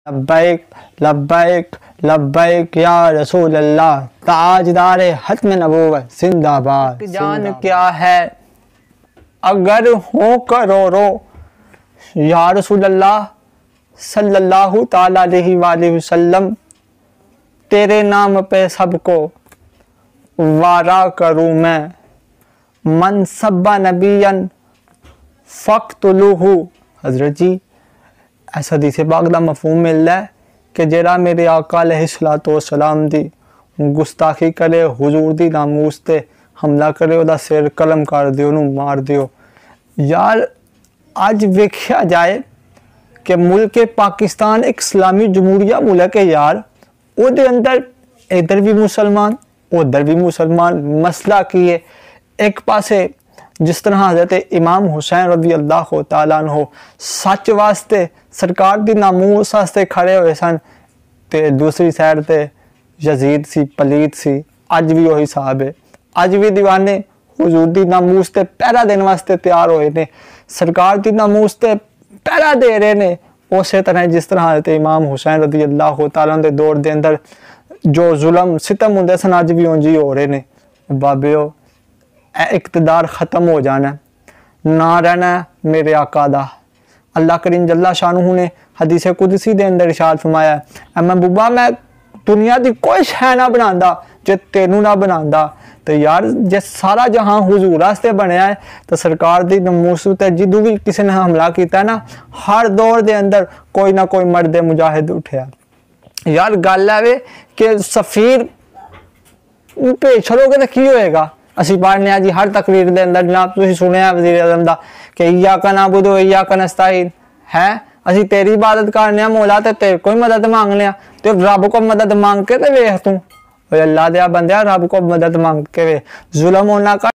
लब्बैक लब्बैक लब्बैक या रसूल अल्लाह, ताजदार हत्म नबूवत जिंदाबाद। जान क्या है अगर हो करोड़ों या रसूल अल्लाह सल्लल्लाहु ताला अलैहि वसल्लम, तेरे नाम पे सबको वारा करूँ मैं। मन सब्बा नबियन फ़क़्तुलूहु। हज़रत जी ऐसा हदीस पाक दा मफ़हूम मिलता है कि जेड़ा मेरे आका अलैहिस्सलातु वस्सलाम दी गुस्ताखी करे, हुजूर दी नामूस ते हमला करे, ओदा सिर कलम कर दिओ, ओनू मार दिओ। यार अज वेख्या जाए कि मुल्क पाकिस्तान एक इस्लामी जमहूरिया मुल्क है यार, ओदे अंदर इधर भी मुसलमान उधर भी मुसलमान। मसला की है, एक पासे जिस तरह हज़रत इमाम हुसैन रज़ी अल्लाह तआला अन्हु सच वास्ते सरकार दी नामूस वास्ते खड़े हुए सन, ते दूसरी साइड ते यजीद सी, पलीत सी। अज भी वही साहब है, अज भी दीवाने हुजूर दी नामूस ते पहरा देने वास्ते तैयार होए ने, सरकार दी नामूस ते पहरा दे रहे ने। उस तरह जिस तरह हज़रत इमाम हुसैन रज़ी अल्लाह तआला दे दौर दे अंदर जो जुल्म सितम हुंदे सन, अज भी उंज ही हो रहे ने। बाबिओ इक़्तिदार ख़त्म हो जाना, ना रहना मेरे आका दा। अल्लाह करीम जल्ला शानुहु ने हदीस कुदसी दे अंदर इरशाद फरमाया, महबूबा मैं दुनिया दी कोई शै ना बनांदा जे तेनू ना बनांदा। तो यार जे सारा जहां हुजूर वास्ते बनया है, तो सरकार दी नमूस ते जिदू भी किसी ने हमला किया ना, हर दौर दे अंदर कोई ना कोई मर्द मुजाहिद उठया। यार गल है कि सफीर भेज छड़ोगे तो की होएगा। असी पढ़ने जी हर तकरीर के अंदर, जनाब तुसीं सुनिया वज़ीर आज़म दा कि इय्याका नअबुदु व इय्याका नस्तईन है, असी तेरी इबादत करने मौला ते तेरे कोई मदद मांगने, ते रब को मदद मांग के ते वेख तू। अल्लाह दे बंदे रब को मदद मांग के वे जुल्म होना कर।